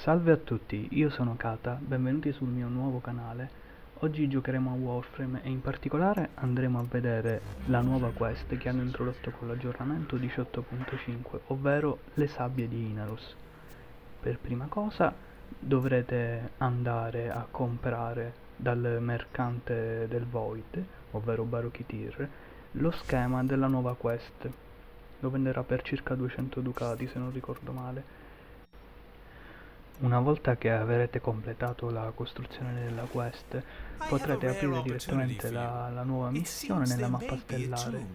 Salve a tutti, io sono Cata, benvenuti sul mio nuovo canale. Oggi giocheremo a Warframe e in particolare andremo a vedere la nuova quest che hanno introdotto con l'aggiornamento 18.5, ovvero le Sabbie di Inaros. Per prima cosa dovrete andare a comprare dal mercante del Void, ovvero Barokitir, lo schema della nuova quest. Lo venderà per circa 200 ducati se non ricordo male. Una volta che avrete completato la costruzione della quest, potrete aprire direttamente la nuova missione nella mappa stellare.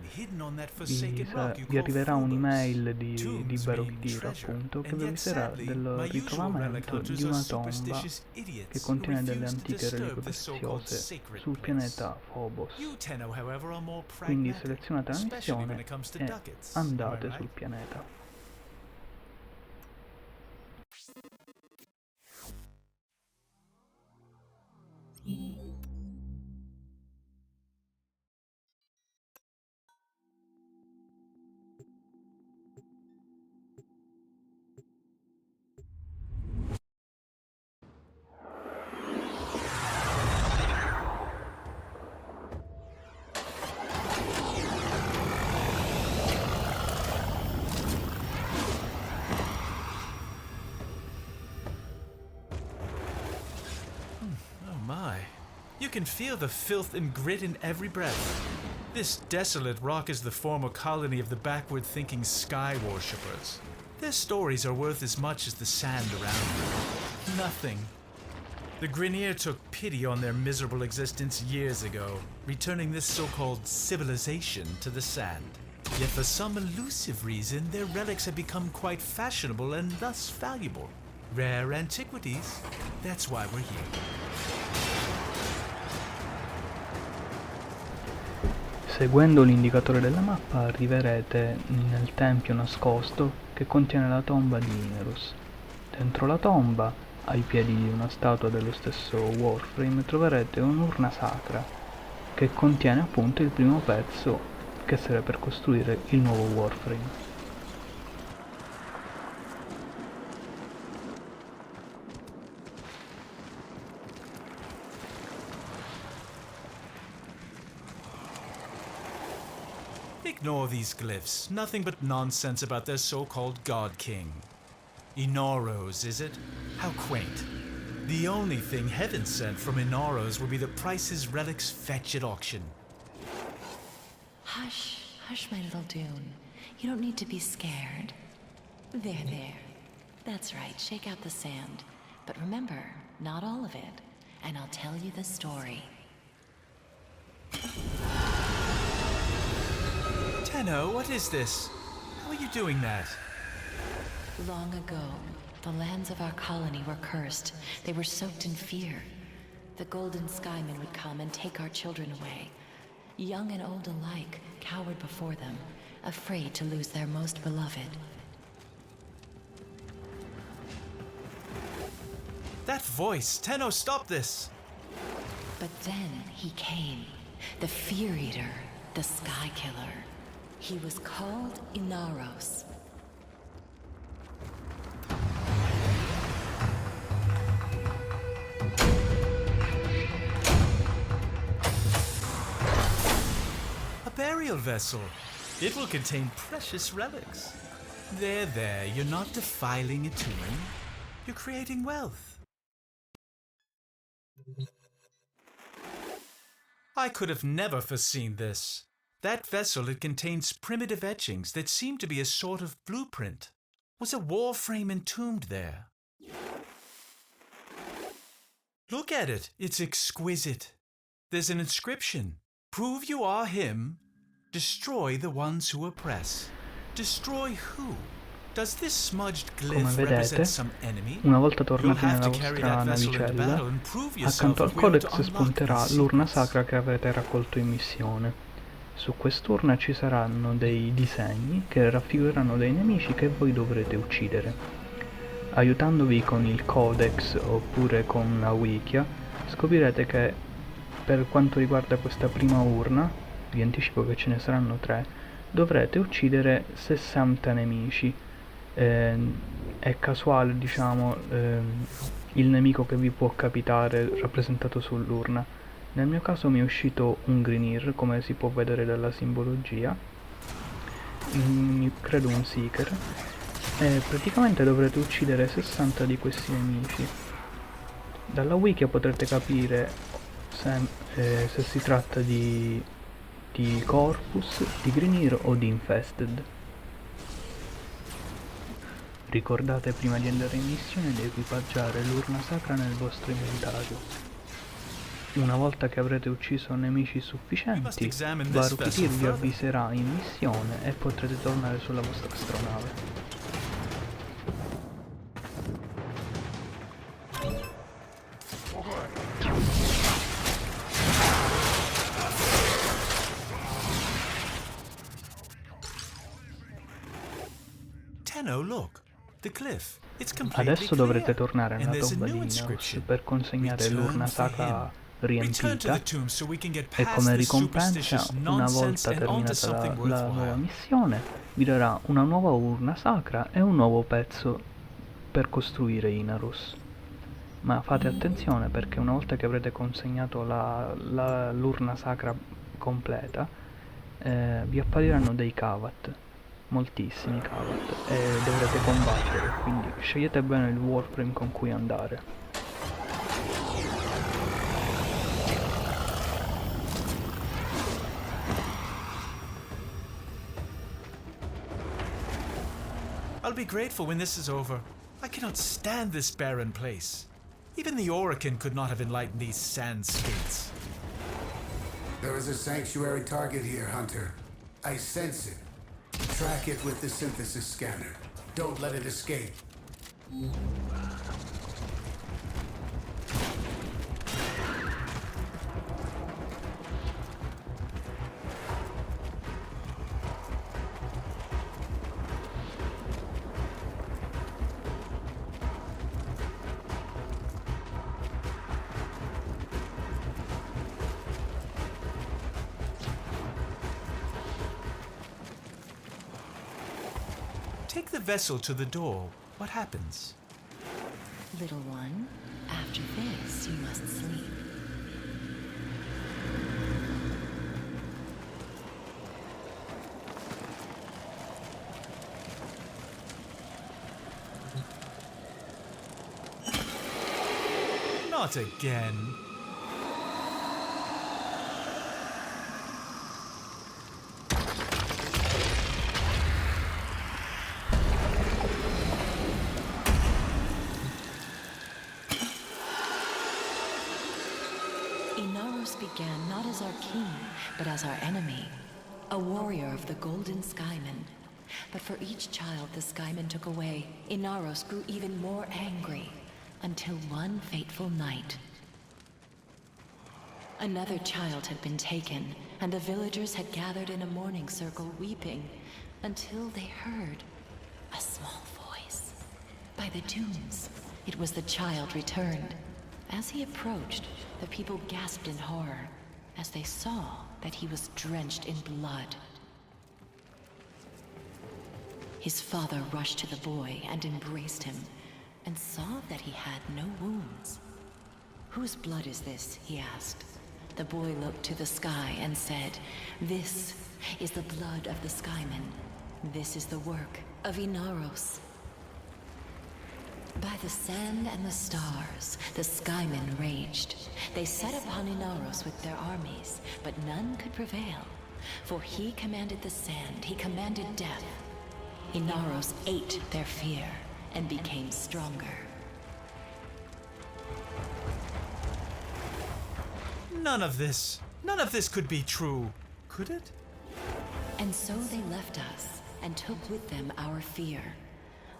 Vi arriverà un'email di Barokitir, appunto, che vi avviserà del ritrovamento di una tomba che contiene delle antiche reliquie preziose sul pianeta Phobos. Quindi selezionate la missione e andate sul pianeta. You can feel the filth and grit in every breath. This desolate rock is the former colony of the backward-thinking sky worshippers. Their stories are worth as much as the sand around them. Nothing. The Grineer took pity on their miserable existence years ago, returning this so-called civilization to the sand. Yet for some elusive reason, their relics have become quite fashionable and thus valuable. Rare antiquities. That's why we're here. Seguendo l'indicatore della mappa arriverete nel tempio nascosto che contiene la tomba di Inaros. Dentro la tomba, ai piedi di una statua dello stesso Warframe, troverete un'urna sacra che contiene appunto il primo pezzo che serve per costruire il nuovo Warframe. Ignore these glyphs. Nothing but nonsense about their so-called God King. Inaros, is it? How quaint. The only thing heaven sent from Inaros will be the price his relics fetch at auction. Hush, hush, my little Dune. You don't need to be scared. There. That's right, shake out the sand. But remember, not all of it. And I'll tell you the story. Tenno, what is this? How are you doing that? Long ago, the lands of our colony were cursed. They were soaked in fear. The Golden Skymen would come and take our children away. Young and old alike cowered before them, afraid to lose their most beloved. That voice! Tenno, stop this! But then he came, the Fear Eater, the Sky Killer. He was called Inaros. A burial vessel. It will contain precious relics. There, you're not defiling a tomb. You're creating wealth. I could have never foreseen this. That vessel, it contains primitive etchings that seem to be a sort of blueprint. Was a Warframe entombed there? Look at it. It's exquisite. There's an inscription. Prove you are him. Destroy the ones who oppress. Destroy who? Does this smudged Come glyph vedete, represent some enemy? una volta You'll tornati have nella to carry vostra that vessel into navicella, battle and prove yourself accanto al if we are to codex unlock spunterà these l'urna secrets. sacra che avrete raccolto in missione. Su quest'urna ci saranno dei disegni che raffigureranno dei nemici che voi dovrete uccidere. Aiutandovi con il codex oppure con una wikia, scoprirete che per quanto riguarda questa prima urna, vi anticipo che ce ne saranno 3, dovrete uccidere 60 nemici. è casuale, diciamo, il nemico che vi può capitare rappresentato sull'urna. Nel mio caso mi è uscito un Greeneer, come si può vedere dalla simbologia, credo un Seeker, e praticamente dovrete uccidere 60 di questi nemici. Dalla wiki potrete capire se si tratta di Corpus, di Greeneer o di Infested. Ricordate prima di andare in missione di equipaggiare l'urna sacra nel vostro inventario. Una volta che avrete ucciso nemici sufficienti, Varukitir vi avviserà in missione e potrete tornare sulla vostra astronave. Adesso dovrete tornare nella tomba di Inaros per consegnare l'urna sacra riempita e come ricompensa, una volta terminata la nuova missione, vi darà una nuova urna sacra e un nuovo pezzo per costruire Inaros. Ma fate attenzione perché una volta che avrete consegnato l'urna sacra completa, vi appariranno dei Kavat, moltissimi Kavat, e dovrete combattere, quindi scegliete bene il Warframe con cui andare. I'll be grateful when this is over. I cannot stand this barren place. Even the Oracle could not have enlightened these sand skates. There is a sanctuary target here, Hunter. I sense it. Track it with the synthesis scanner. Don't let it escape. Take the vessel to the door. What happens? Little one, after this you must sleep. Not again. Inaros began not as our king, but as our enemy, a warrior of the Golden Skymen. But for each child the Skymen took away, Inaros grew even more angry, until one fateful night. Another child had been taken, and the villagers had gathered in a mourning circle weeping, until they heard a small voice. By the dunes, it was the child returned. As he approached, the people gasped in horror as they saw that he was drenched in blood. His father rushed to the boy and embraced him, and saw that he had no wounds. "Whose blood is this?" he asked. The boy looked to the sky and said, "This is the blood of the Skymen. This is the work of Inaros." By the sand and the stars, the Skymen raged. They set upon Inaros with their armies, but none could prevail. For he commanded the sand, he commanded death. Inaros ate their fear and became stronger. None of this could be true, could it? And so they left us and took with them our fear.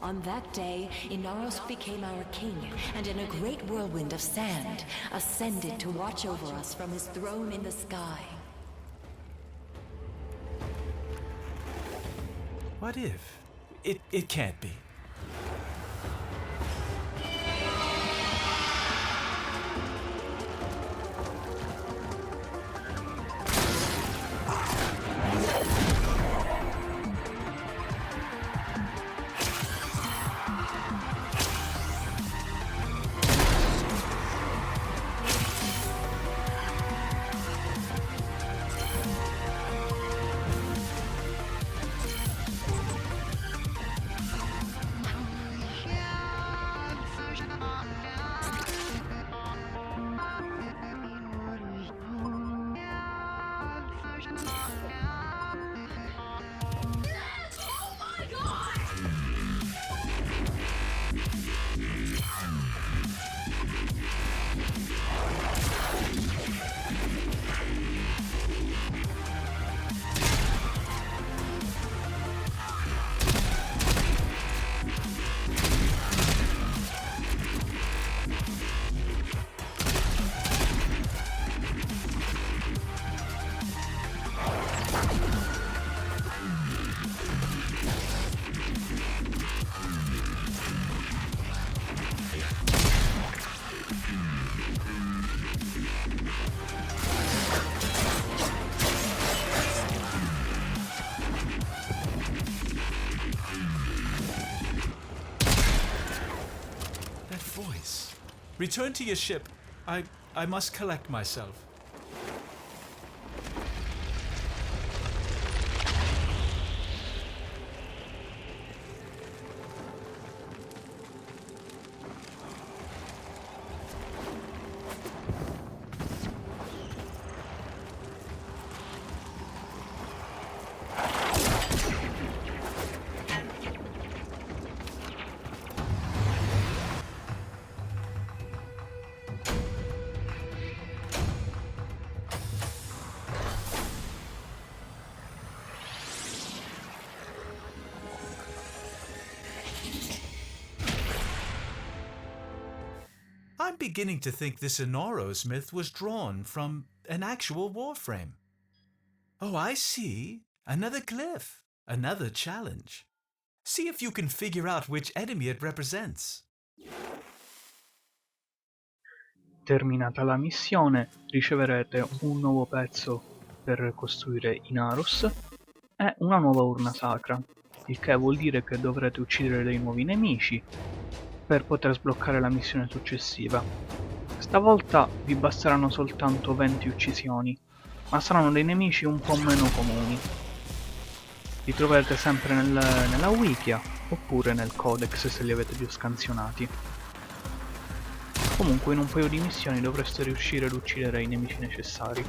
On that day, Inaros became our king, and in a great whirlwind of sand, ascended to watch over us from his throne in the sky. What if? It can't be. voice. Return to your ship. I must collect myself. I'm beginning to think this Inaros myth was drawn from an actual Warframe. Oh, I see. Another glyph. Another challenge. See if you can figure out which enemy it represents. Terminata la missione, riceverete un nuovo pezzo per costruire Inaros e una nuova urna sacra, il che vuol dire che dovrete uccidere dei nuovi nemici per poter sbloccare la missione successiva. Stavolta vi basteranno soltanto 20 uccisioni, ma saranno dei nemici un po' meno comuni. Li troverete sempre nella wiki oppure nel codex se li avete più scansionati. Comunque in un paio di missioni dovreste riuscire ad uccidere i nemici necessari.